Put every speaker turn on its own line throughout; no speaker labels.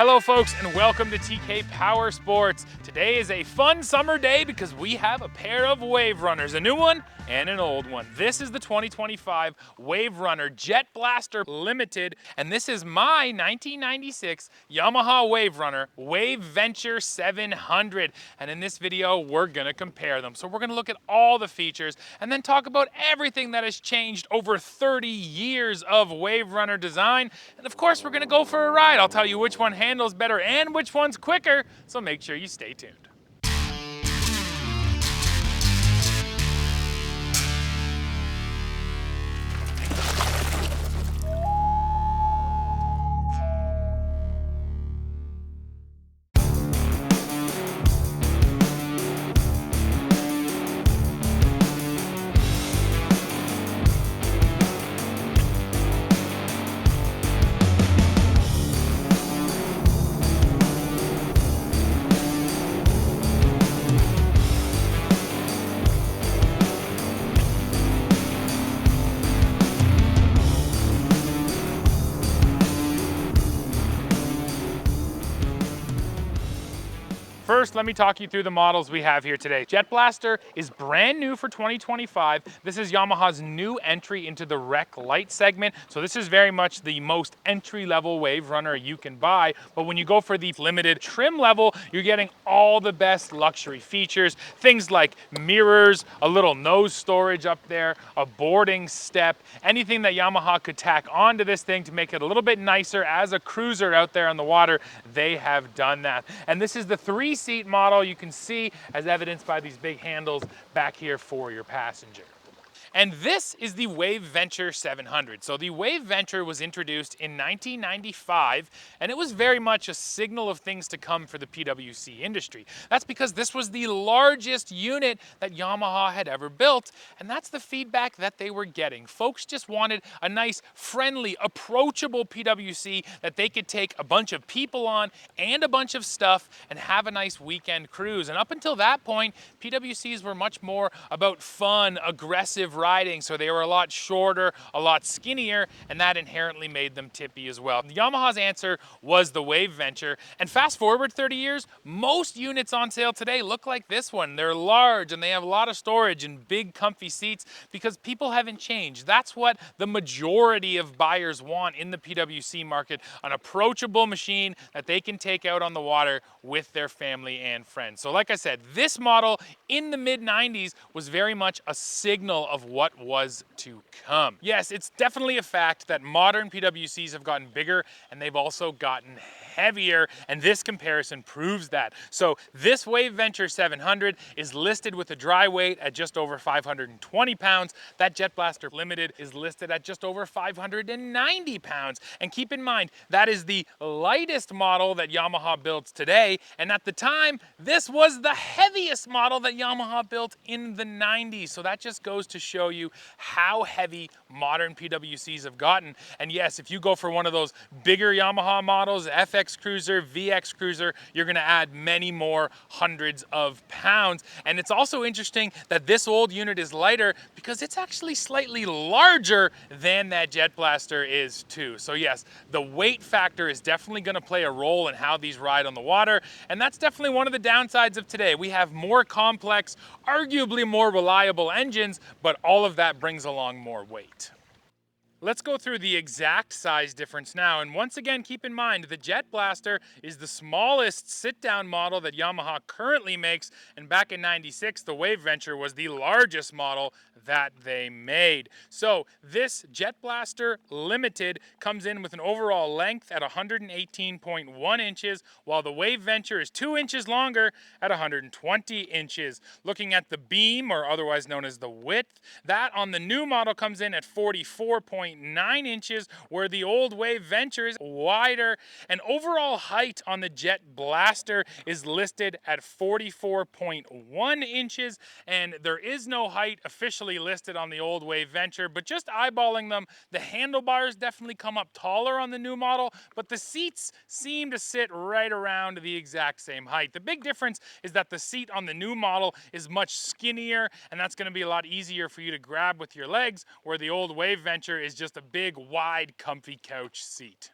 Hello folks and welcome to TK Power Sports. Today is a fun summer day because we have a pair of Waverunners, a new one and an old one. This is the 2025 Waverunner JetBlaster Limited, and this is my 1996 Yamaha Waverunner WaveVenture 700. And in this video, we're gonna compare them. So we're gonna look at all the features and then talk about everything that has changed over 30 years of Waverunner design. And of course, we're gonna go for a ride. I'll tell you which one handles better and which one's quicker, so make sure you stay tuned. First, let me talk you through the models we have here today. JetBlaster is brand new for 2025. This is Yamaha's new entry into the rec light segment. So this is very much the most entry-level Waverunner you can buy. But when you go for the limited trim level, you're getting all the best luxury features. Things like mirrors, a little nose storage up there, a boarding step, anything that Yamaha could tack onto this thing to make it a little bit nicer as a cruiser out there on the water, they have done that. And this is the three-seat model you can see as evidenced by these big handles back here for your passenger. And this is the WaveVenture 700. So the WaveVenture was introduced in 1995, and it was very much a signal of things to come for the PWC industry. That's because this was the largest unit that Yamaha had ever built, and that's the feedback that they were getting. Folks just wanted a nice, friendly, approachable PWC that they could take a bunch of people on and a bunch of stuff and have a nice weekend cruise. And up until that point, PWCs were much more about fun, aggressive riding, so they were a lot shorter, a lot skinnier, and that inherently made them tippy as well. Yamaha's answer was the WaveVenture, and fast forward 30 years, most units on sale today look like this one. They're large and they have a lot of storage and big comfy seats because people haven't changed. That's what the majority of buyers want in the PWC market, an approachable machine that they can take out on the water with their family and friends. So like I said, this model in the mid-90s was very much a signal of what was to come. Yes, it's definitely a fact that modern PWCs have gotten bigger and they've also gotten heavier, and this comparison proves that. So this WaveVenture 700 is listed with a dry weight at just over 520 pounds. That JetBlaster Limited is listed at just over 590 pounds. And keep in mind, that is the lightest model that Yamaha builds today, and at the time, this was the heaviest model that Yamaha built in the 90s. So that just goes to show you how heavy modern PWCs have gotten. And yes, if you go for one of those bigger Yamaha models, FX Cruiser, VX Cruiser, you're gonna add many more hundreds of pounds. And it's also interesting that this old unit is lighter because it's actually slightly larger than that JetBlaster is too. So yes, the weight factor is definitely gonna play a role in how these ride on the water. And that's definitely one of the downsides of today. We have more complex, arguably more reliable engines, but all of that brings along more weight. Let's go through the exact size difference now, and once again keep in mind the JetBlaster is the smallest sit-down model that Yamaha currently makes, and back in '96 the WaveVenture was the largest model that they made. So this JetBlaster Limited comes in with an overall length at 118.1 inches, while the WaveVenture is 2 inches longer at 120 inches. Looking at the beam, or otherwise known as the width, that on the new model comes in at 44.9 inches, where the old WaveVenture is wider. And overall height on the JetBlaster is listed at 44.1 inches, and there is no height officially listed on the old WaveVenture, but just eyeballing them, the handlebars definitely come up taller on the new model, but the seats seem to sit right around the exact same height. The big difference is that the seat on the new model is much skinnier, and that's going to be a lot easier for you to grab with your legs, where the old WaveVenture is just a big, wide, comfy couch seat.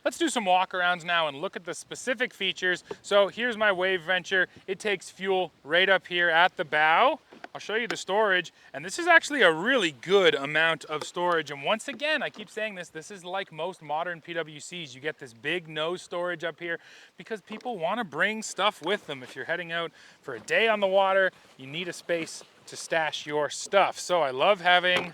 Let's do some walk-arounds now and look at the specific features. So here's my WaveVenture. It takes fuel right up here at the bow. I'll show you the storage, and this is actually a really good amount of storage. And once again, I keep saying this is like most modern PWCs. You get this big nose storage up here because people want to bring stuff with them. If you're heading out for a day on the water, you need a space to stash your stuff. So I love having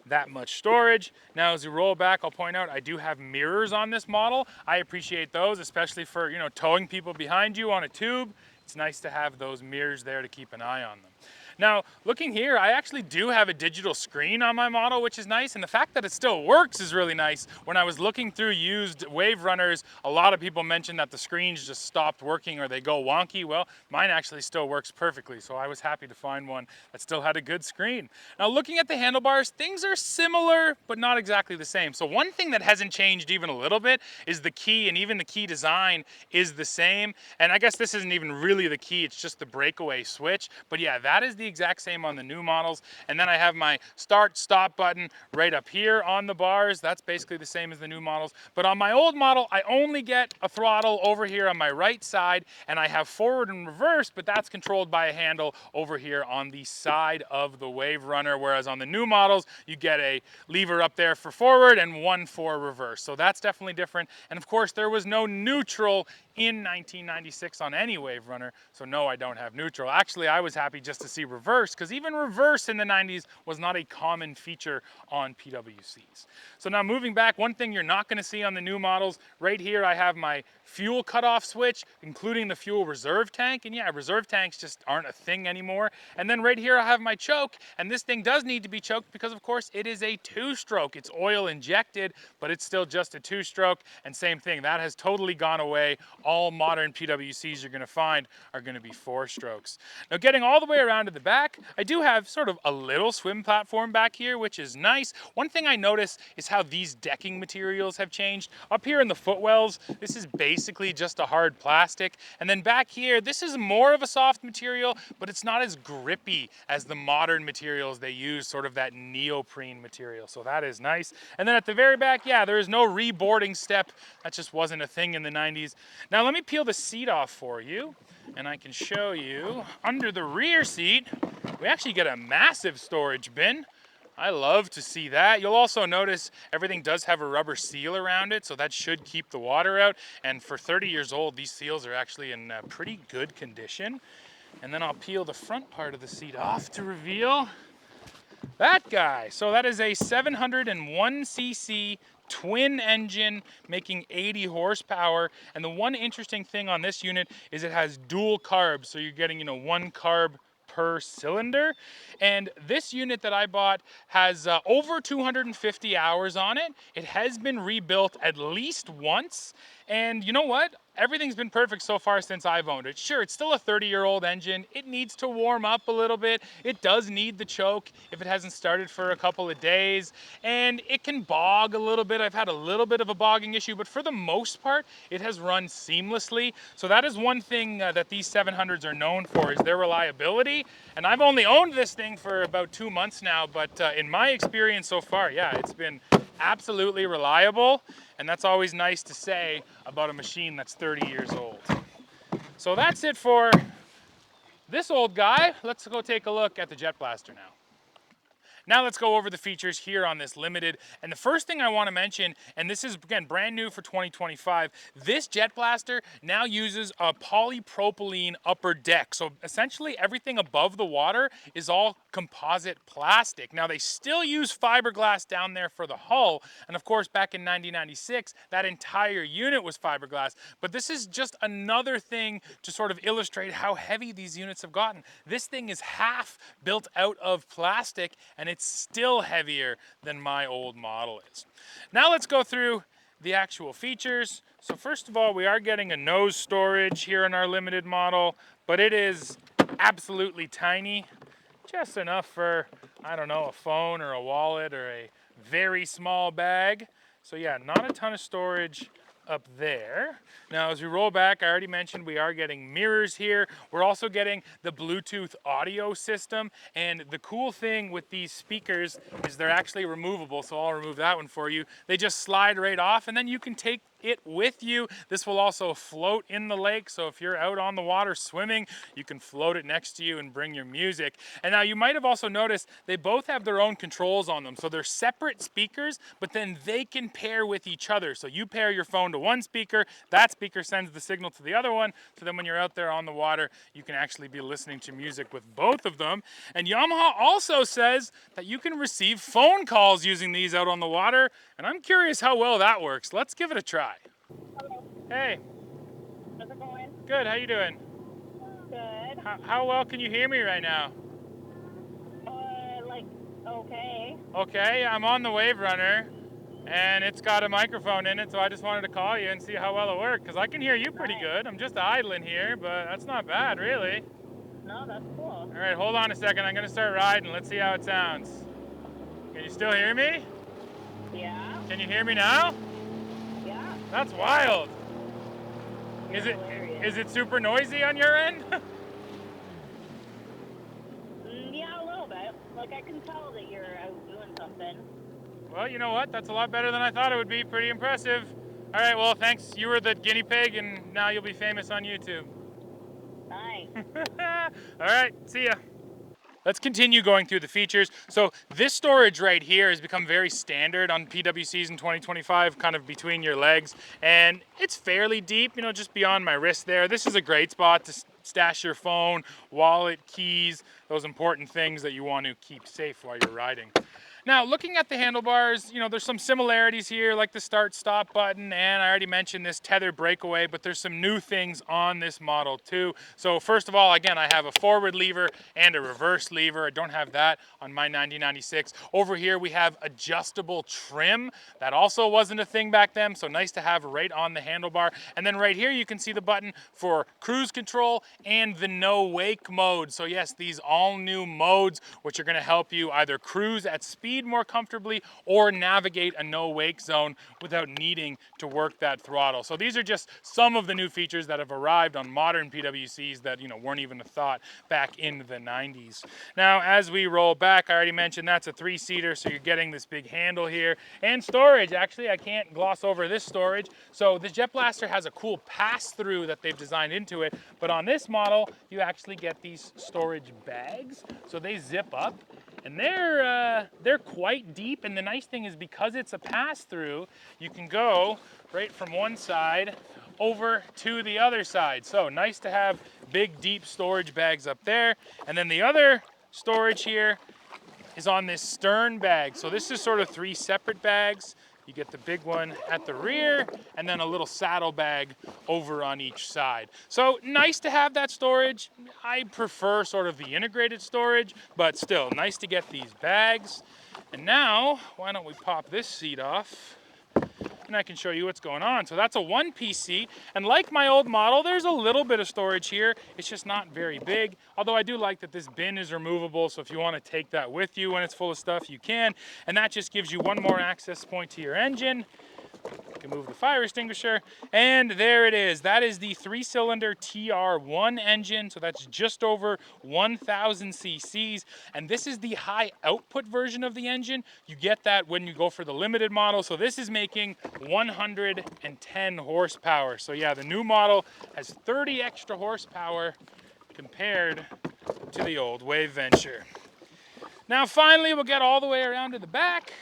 that much storage. Now, as we roll back, I'll point out I do have mirrors on this model. I appreciate those, especially for, you know, towing people behind you on a tube. It's nice to have those mirrors there to keep an eye on them. Now, looking here, I actually do have a digital screen on my model, which is nice, and the fact that it still works is really nice. When I was looking through used Waverunners, a lot of people mentioned that the screens just stopped working or they go wonky. Well, mine actually still works perfectly, so I was happy to find one that still had a good screen. Now, looking at the handlebars, things are similar, but not exactly the same. So one thing that hasn't changed even a little bit is the key, and even the key design is the same. And I guess this isn't even really the key, it's just the breakaway switch. But yeah, that is the exact same on the new models. And then I have my start stop button right up here on the bars. That's basically the same as the new models. But on my old model, I only get a throttle over here on my right side, and I have forward and reverse, but that's controlled by a handle over here on the side of the Waverunner. Whereas on the new models, you get a lever up there for forward and one for reverse. So that's definitely different. And of course, there was no neutral in 1996 on any Waverunner, so no, I don't have neutral. Actually, I was happy just to see reverse, because even reverse in the 90s was not a common feature on PWCs. So now moving back, one thing you're not going to see on the new models, right here I have my fuel cutoff switch, including the fuel reserve tank, and yeah, reserve tanks just aren't a thing anymore. And then right here I have my choke, and this thing does need to be choked because of course it is a two-stroke. It's oil injected, but it's still just a two-stroke, and same thing, that has totally gone away. All modern PWCs you're going to find are going to be four strokes. Now, getting all the way around to the back, I do have sort of a little swim platform back here, which is nice. One thing I notice is how these decking materials have changed. Up here in the footwells, this is basically just a hard plastic. And then back here, this is more of a soft material, but it's not as grippy as the modern materials they use, sort of that neoprene material. So that is nice. And then at the very back, yeah, there is no reboarding step. That just wasn't a thing in the 90s. Now let me peel the seat off for you, and I can show you under the rear seat, we actually get a massive storage bin. I love to see that. You'll also notice everything does have a rubber seal around it, so that should keep the water out. And for 30 years old, these seals are actually in pretty good condition. And then I'll peel the front part of the seat off to reveal that guy. So that is a 701cc twin engine making 80 horsepower. And the one interesting thing on this unit is it has dual carbs. So you're getting, one carb per cylinder. And this unit that I bought has over 250 hours on it. It has been rebuilt at least once. And you know what? Everything's been perfect so far since I've owned it. Sure, it's still a 30-year-old engine. It needs to warm up a little bit. It does need the choke if it hasn't started for a couple of days. And it can bog a little bit. I've had a little bit of a bogging issue, but for the most part, it has run seamlessly. So that is one thing that these 700s are known for, is their reliability. And I've only owned this thing for about 2 months now, but in my experience so far, yeah, it's been absolutely reliable. And that's always nice to say about a machine that's 30 years old. So that's it for this old guy. Let's go take a look at the JetBlaster now. Now let's go over the features here on this Limited. And the first thing I want to mention, and this is, again, brand new for 2025, this JetBlaster now uses a polypropylene upper deck. So essentially everything above the water is all composite plastic. Now they still use fiberglass down there for the hull. And of course, back in 1996, that entire unit was fiberglass. But this is just another thing to sort of illustrate how heavy these units have gotten. This thing is half built out of plastic, and it's still heavier than my old model is. Now let's go through the actual features. So first of all, we are getting a nose storage here in our Limited model, but it is absolutely tiny, just enough for, I don't know, a phone or a wallet or a very small bag. So yeah, not a ton of storage up there. Now as we roll back, I already mentioned we are getting mirrors here. We're also getting the Bluetooth audio system, and the cool thing with these speakers is they're actually removable, so I'll remove that one for you. They just slide right off, and then you can take it with you. This will also float in the lake, so if you're out on the water swimming, you can float it next to you and bring your music. And now you might have also noticed they both have their own controls on them. So they're separate speakers, but then they can pair with each other. So you pair your phone to one speaker, that speaker sends the signal to the other one, so then when you're out there on the water, you can actually be listening to music with both of them. And Yamaha also says that you can receive phone calls using these out on the water, and I'm curious how well that works. Let's give it a try.
Hello.
Hey.
How's it going?
Good, how you doing?
Good.
How well can you hear me right now?
Like, okay.
Okay, I'm on the Waverunner, and it's got a microphone in it, so I just wanted to call you and see how well it worked, because I can hear you pretty good. I'm just idling here, but that's not bad, really.
No, that's cool.
All right, hold on a second. I'm going to start riding. Let's see how it sounds. Can you still hear me?
Yeah.
Can you hear me now?
Yeah.
That's wild.
You're hilarious.
Is it super noisy on your end?
Yeah, a little bit. Like, I can tell that you're out doing something.
Well, you know what? That's a lot better than I thought it would be. Pretty impressive. All right, well, thanks. You were the guinea pig, and now you'll be famous on YouTube.
Nice.
All right, see ya. Let's continue going through the features. So this storage right here has become very standard on PWCs in 2025, kind of between your legs. And it's fairly deep, you know, just beyond my wrist there. This is a great spot to stash your phone, wallet, keys, those important things that you want to keep safe while you're riding. Now, looking at the handlebars, you know, there's some similarities here, like the start-stop button, and I already mentioned this tether breakaway, but there's some new things on this model too. So first of all, again, I have a forward lever and a reverse lever. I don't have that on my 9096. Over here, we have adjustable trim. That also wasn't a thing back then, so nice to have right on the handlebar. And then right here, you can see the button for cruise control and the no wake mode. So yes, these all new modes, which are gonna help you either cruise at speed more comfortably or navigate a no wake zone without needing to work that throttle. So these are just some of the new features that have arrived on modern PWCs that, you know, weren't even a thought back in the 90s. Now, as we roll back, I already mentioned that's a 3-seater, so you're getting this big handle here. And storage, actually, I can't gloss over this storage. So the JetBlaster has a cool pass-through that they've designed into it, but on this model, you actually get these storage bags. So they zip up, and they're quite deep, and the nice thing is because it's a pass-through, you can go right from one side over to the other side. So nice to have big, deep storage bags up there. And then the other storage here is on this stern bag. So this is sort of 3 separate bags. You get the big one at the rear and then a little saddle bag over on each side. So nice to have that storage. I prefer sort of the integrated storage, but still nice to get these bags. And now, why don't we pop this seat off? And I can show you what's going on. So that's a one-piece seat, and like my old model, there's a little bit of storage here. It's just not very big, although I do like that this bin is removable, so if you want to take that with you when it's full of stuff, you can. And that just gives you one more access point to your engine. You can move the fire extinguisher, and there it is. That is the 3-cylinder TR1 engine, so that's just over 1,000 cc's, and this is the high output version of the engine. You get that when you go for the limited model, so this is making 110 horsepower. So yeah, the new model has 30 extra horsepower compared to the old WaveVenture. Now finally, we'll get all the way around to the back.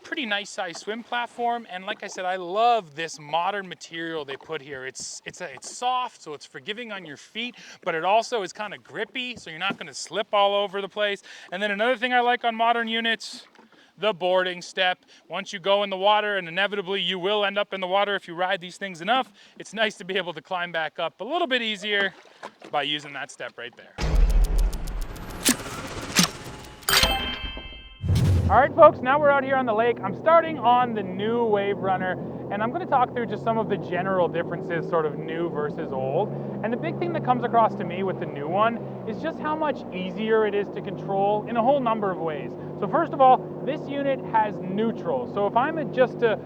Pretty nice size swim platform, and like I said, I love this modern material they put here. It's soft, so it's forgiving on your feet, but it also is kind of grippy, so you're not going to slip all over the place. And then another thing I like on modern units, the boarding step. Once you go in the water, and inevitably you will end up in the water if you ride these things enough, it's nice to be able to climb back up a little bit easier by using that step right there. All right, folks, now we're out here on the lake. I'm starting on the new Waverunner, and I'm going to talk through just some of the general differences, sort of new versus old. And the big thing that comes across to me with the new one is just how much easier it is to control in a whole number of ways. So first of all, this unit has neutral. So if I'm just to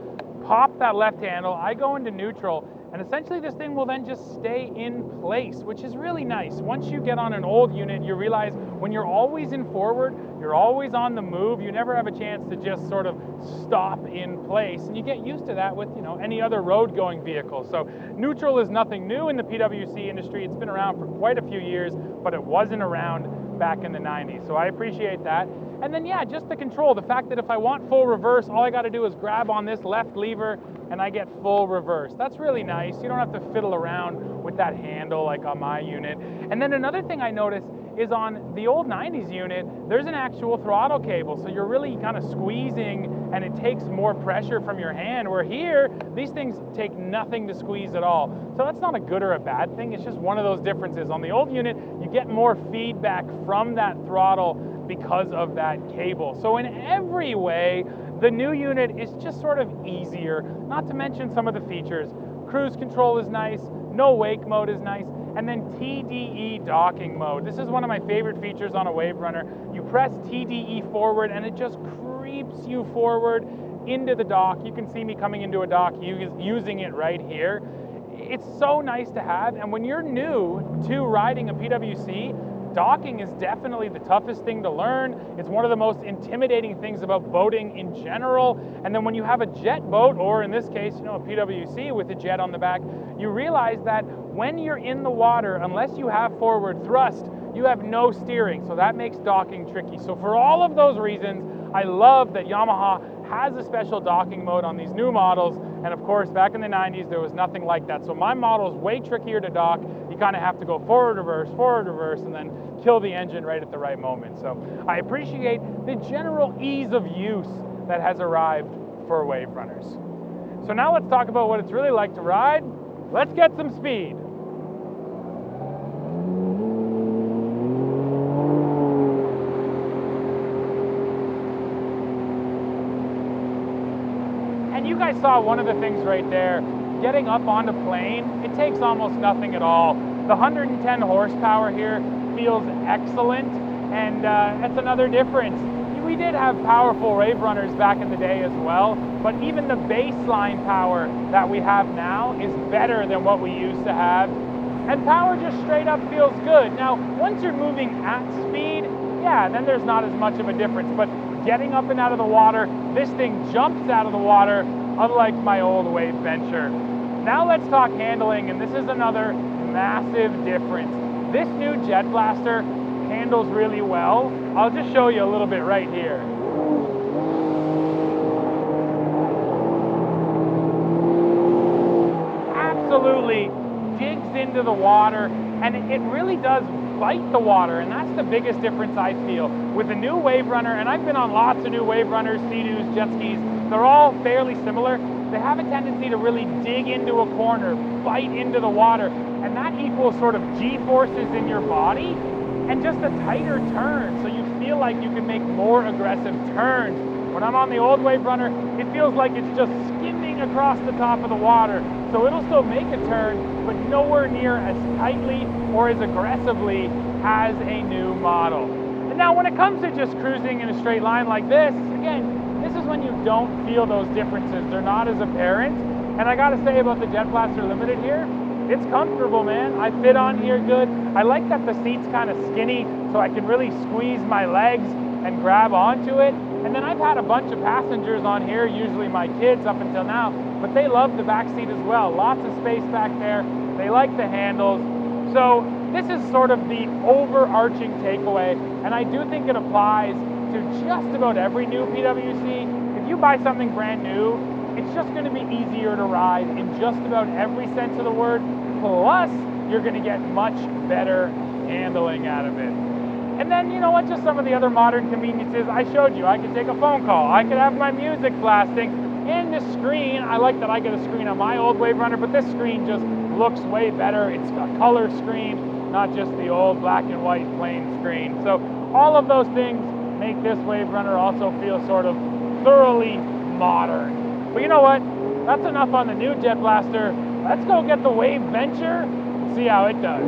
pop that left handle, I go into neutral, And essentially this thing will then just stay in place, which is really nice. Once you get on an old unit, you realize when you're always in forward, you're always on the move, you never have a chance to just sort of stop in place. And you get used to that with, you know, any other road going vehicle. So neutral is nothing new in the PWC industry. It's been around for quite a few years, but it wasn't around back in the 90s. So I appreciate that. And then yeah, just the control, the fact that if I want full reverse, all I got to do is grab on this left lever and I get full reverse. That's really nice. You don't have to fiddle around with that handle like on my unit. And then another thing I noticed is on the old 90s unit, there's an actual throttle cable. So you're really kind of squeezing and it takes more pressure from your hand, where here, these things take nothing to squeeze at all. So that's not a good or a bad thing. It's just one of those differences. On the old unit, you get more feedback from that throttle because of that cable. So in every way, the new unit is just sort of easier, not to mention some of the features. Cruise control is nice, no wake mode is nice, and then TDE docking mode. This is one of my favorite features on a Waverunner. You press TDE forward and it just creeps you forward into the dock. You can see me coming into a dock using it right here. It's so nice to have, and when you're new to riding a PWC, docking is definitely the toughest thing to learn. It's one of the most intimidating things about boating in general. And then when you have a jet boat, or in this case, you know, a PWC with a jet on the back, you realize that when you're in the water, unless you have forward thrust, you have no steering. So that makes docking tricky. So for all of those reasons, I love that Yamaha has a special docking mode on these new models. And of course, back in the 90s, there was nothing like that. So my model is way trickier to dock. You kind of have to go forward, reverse, and then kill the engine right at the right moment. So I appreciate the general ease of use that has arrived for Waverunners. So now let's talk about what it's really like to ride. Let's get some speed. And you guys saw one of the things right there. Getting up onto plane, it takes almost nothing at all. The 110 horsepower here feels excellent, and that's another difference. We did have powerful Waverunners back in the day as well, but even the baseline power that we have now is better than what we used to have. And power just straight up feels good. Now, once you're moving at speed, yeah, then there's not as much of a difference, but getting up and out of the water, this thing jumps out of the water, unlike my old WaveVenture. Now let's talk handling, and this is another massive difference. This new JetBlaster handles really well. I'll just show you a little bit right here. Absolutely digs into the water, and it really does bite the water, and that's the biggest difference I feel. With the new Waverunner, and I've been on lots of new Waverunners, Sea-Doos, jet skis, they're all fairly similar. They have a tendency to really dig into a corner, bite into the water, and that equals sort of G-forces in your body and just a tighter turn, so you feel like you can make more aggressive turns. When I'm on the old Waverunner, it feels like it's just skimming across the top of the water, so it'll still make a turn, but nowhere near as tightly or as aggressively as a new model. And now when it comes to just cruising in a straight line like this, again, this is when you don't feel those differences. They're not as apparent. And I gotta say about the JetBlaster Limited here, it's comfortable, man. I fit on here good. I like that the seat's kind of skinny, so I can really squeeze my legs and grab onto it. And then I've had a bunch of passengers on here, usually my kids up until now, but they love the back seat as well. Lots of space back there. They like the handles. So this is sort of the overarching takeaway, and I do think it applies to just about every new PWC. If you buy something brand new, it's just going to be easier to ride in just about every sense of the word. Plus, you're going to get much better handling out of it. And then, you know what, just some of the other modern conveniences I showed you. I could take a phone call, I could have my music blasting, and the screen, I like that I get a screen on my old Waverunner, but this screen just looks way better. It's a color screen, not just the old black and white plain screen. So all of those things make this Waverunner also feel sort of thoroughly modern. But you know what? That's enough on the new JetBlaster. Let's go get the WaveVenture and see how it does.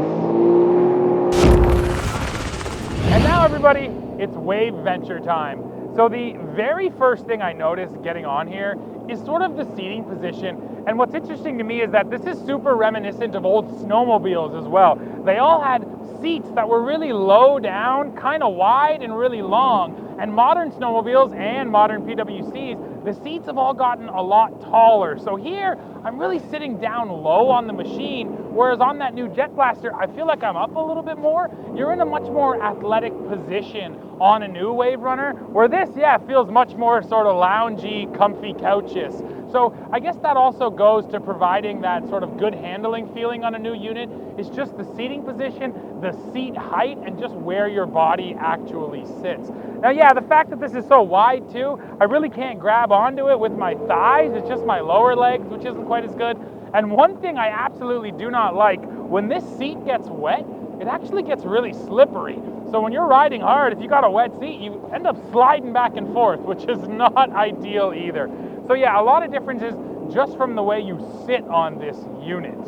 And now everybody, it's WaveVenture time. So the very first thing I noticed getting on here is sort of the seating position And what's interesting to me is that this is super reminiscent of old snowmobiles as well. They all had seats that were really low down, kind of wide and really long. And modern snowmobiles and modern PWCs, the seats have all gotten a lot taller. So here, I'm really sitting down low on the machine, whereas on that new JetBlaster, I feel like I'm up a little bit more. You're in a much more athletic position on a new Waverunner, where this, yeah, feels much more sort of loungy, comfy couches. So I guess that also goes to providing that sort of good handling feeling on a new unit. It's just the seating position, the seat height, and just where your body actually sits. Now, yeah, the fact that this is so wide too, I really can't grab onto it with my thighs. It's just my lower legs, which isn't quite as good. And one thing I absolutely do not like, when this seat gets wet, it actually gets really slippery. So when you're riding hard, if you got a wet seat, you end up sliding back and forth, which is not ideal either. So yeah, a lot of differences just from the way you sit on this unit.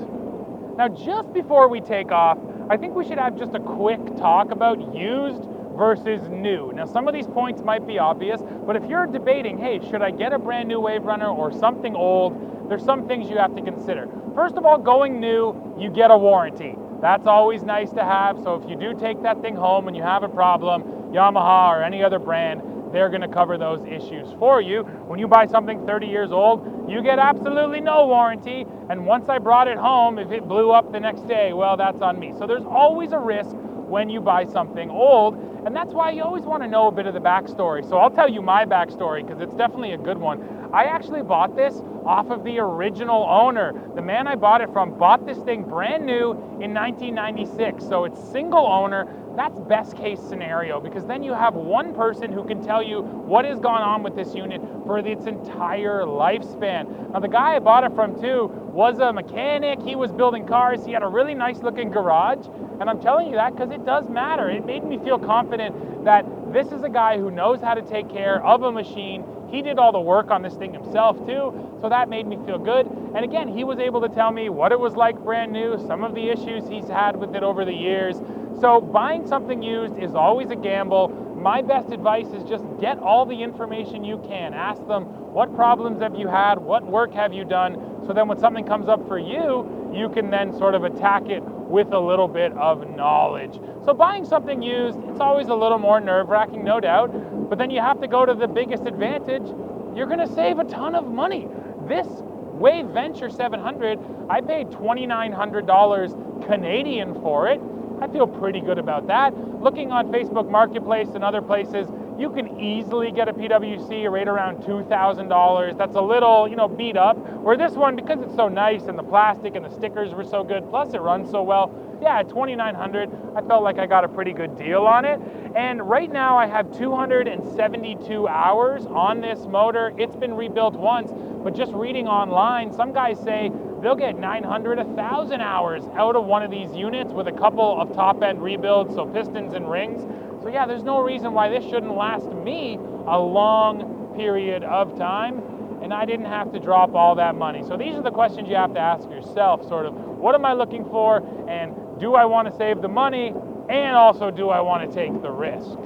Now, just before we take off, I think we should have just a quick talk about used versus new. Now, some of these points might be obvious, but if you're debating, hey, should I get a brand new Waverunner or something old, there's some things you have to consider. First of all, going new, you get a warranty. That's always nice to have, so if you do take that thing home and you have a problem, Yamaha or any other brand, they're going to cover those issues for you. When you buy something 30 years old, you get absolutely no warranty, and once I brought it home, if it blew up the next day, well, that's on me. So there's always a risk when you buy something old, and that's why you always want to know a bit of the backstory. So I'll tell you my backstory, because it's definitely a good one. I actually bought this off of the original owner. The man I bought it from bought this thing brand new in 1996, so it's single owner. That's best case scenario, because then you have one person who can tell you what has gone on with this unit for its entire lifespan. Now, the guy I bought it from too was a mechanic. He was building cars. He had a really nice looking garage, and I'm telling you that because it does matter. It made me feel confident that this is a guy who knows how to take care of a machine. He did all the work on this thing himself too, so that made me feel good. And again, he was able to tell me what it was like brand new, some of the issues he's had with it over the years. So buying something used is always a gamble. My best advice is just get all the information you can. Ask them, what problems have you had? What work have you done? So then when something comes up for you, you can then sort of attack it with a little bit of knowledge. So buying something used, it's always a little more nerve-wracking, no doubt, but then you have to go to the biggest advantage. You're gonna save a ton of money. This WaveVenture 700, I paid $2,900 Canadian for it. I feel pretty good about that. Looking on Facebook Marketplace and other places, you can easily get a PWC right around $2,000. That's a little, beat up. Where this one, because it's so nice and the plastic and the stickers were so good, plus it runs so well, yeah, at $2,900, I felt like I got a pretty good deal on it. And right now I have 272 hours on this motor. It's been rebuilt once, but just reading online, some guys say they'll get 900, 1,000 hours out of one of these units with a couple of top-end rebuilds, so pistons and rings. So yeah, there's no reason why this shouldn't last me a long period of time, and I didn't have to drop all that money. So these are the questions you have to ask yourself, sort of, what am I looking for, and do I want to save the money, and also do I want to take the risk?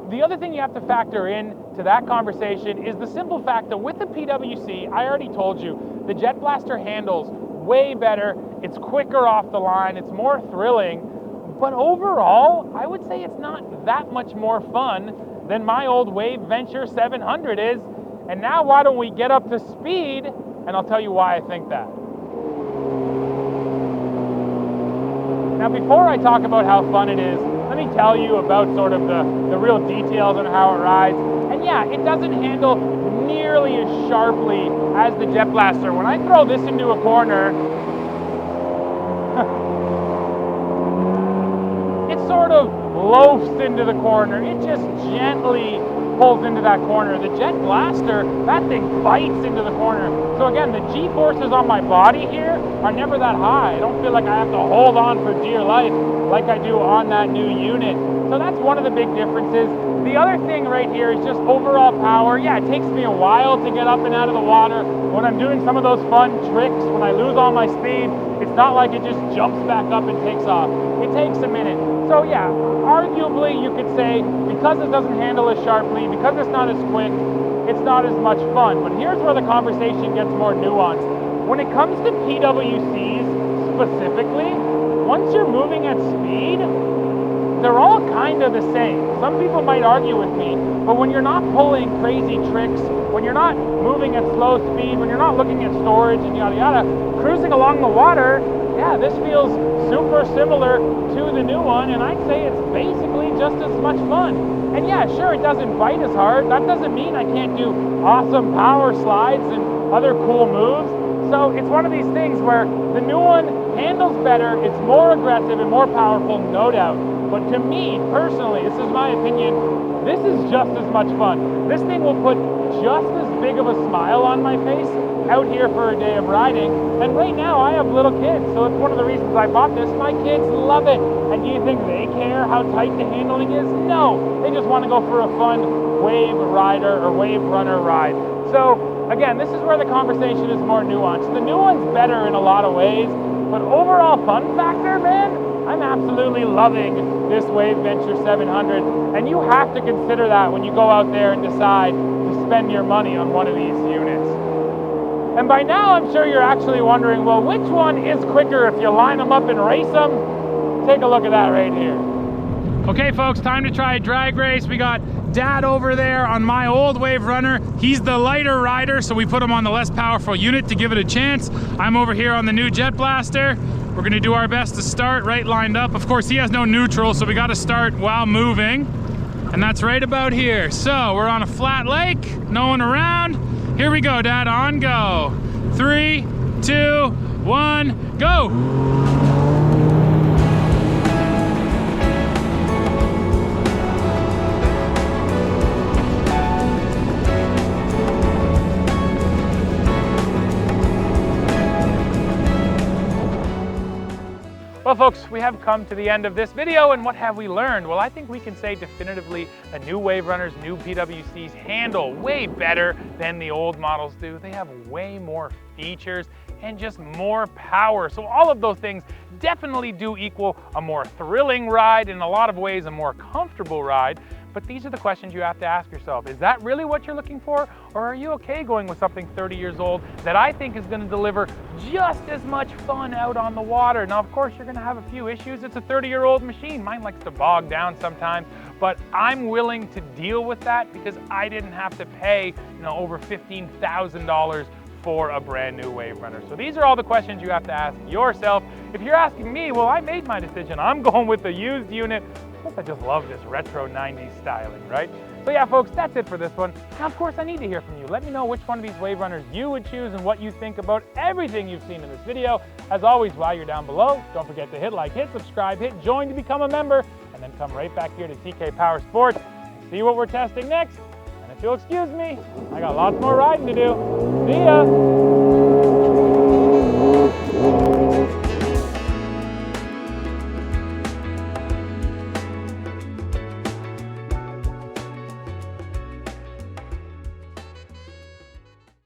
The other thing you have to factor in to that conversation is the simple fact that with the PWC, I already told you, the JetBlaster handles way better, it's quicker off the line, it's more thrilling, but overall, I would say it's not that much more fun than my old WaveVenture 700 is. And now why don't we get up to speed, and I'll tell you why I think that. Now, before I talk about how fun it is, let me tell you about sort of the real details on how it rides. And yeah, it doesn't handle nearly as sharply as the JetBlaster. When I throw this into a corner, it sort of loafs into the corner. It just gently pulls into that corner. The JetBlaster, that thing bites into the corner. So again, the G-forces on my body here are never that high. I don't feel like I have to hold on for dear life like I do on that new unit. So that's one of the big differences. The other thing right here is just overall power. Yeah, it takes me a while to get up and out of the water. When I'm doing some of those fun tricks, when I lose all my speed, it's not like it just jumps back up and takes off. It takes a minute. So yeah, arguably you could say, because it doesn't handle as sharply, because it's not as quick, it's not as much fun. But here's where the conversation gets more nuanced. when it comes to PWCs specifically, once you're moving at speed, they're all kind of the same. Some people might argue with me, but when you're not pulling crazy tricks, when you're not moving at slow speed, when you're not looking at storage and yada yada, cruising along the water, yeah, this feels super similar to the new one, and I'd say it's basically just as much fun. And yeah, sure, it doesn't bite as hard. That doesn't mean I can't do awesome power slides and other cool moves. So it's one of these things where the new one handles better, it's more aggressive and more powerful, no doubt. But to me, personally, this is my opinion, this is just as much fun. This thing will put just as big of a smile on my face out here for a day of riding. And right now, I have little kids, so it's one of the reasons I bought this. My kids love it. And do you think they care how tight the handling is? No, they just want to go for a fun wave rider or wave runner ride. So again, this is where the conversation is more nuanced. The new one's better in a lot of ways, but overall fun factor, man, I'm absolutely loving this WaveVenture 700, and you have to consider that when you go out there and decide to spend your money on one of these units. And by now, I'm sure you're actually wondering, well, which one is quicker if you line them up and race them? Take a look at that right here. Okay, folks, time to try a drag race. We got Dad over there on my old Waverunner. He's the lighter rider, so we put him on the less powerful unit to give it a chance. I'm over here on the new JetBlaster. We're gonna do our best to start right lined up. Of course, he has no neutral, so we gotta start while moving. And that's right about here. So we're on a flat lake, no one around. Here we go, Dad, on go. 3, 2, 1, go. Well, folks, we have come to the end of this video, and what have we learned? Well, I think we can say definitively the new Waverunners, new PWCs handle way better than the old models do. They have way more features and just more power. So all of those things definitely do equal a more thrilling ride, in a lot of ways a more comfortable ride. But these are the questions you have to ask yourself. Is that really what you're looking for? Or are you okay going with something 30 years old that I think is going to deliver just as much fun out on the water? Now, of course, you're going to have a few issues. It's a 30-year-old machine. Mine likes to bog down sometimes, but I'm willing to deal with that because I didn't have to pay, over $15,000 for a brand new Waverunner. So these are all the questions you have to ask yourself. If you're asking me, well, I made my decision. I'm going with the used unit. Plus, I just love this retro 90s styling, right? So yeah, folks, that's it for this one. Now, of course, I need to hear from you. Let me know which one of these Waverunners you would choose and what you think about everything you've seen in this video. As always, while you're down below, don't forget to hit like, hit subscribe, hit join to become a member, and then come right back here to TK Power Sports and see what we're testing next. And if you'll excuse me, I got lots more riding to do. See ya!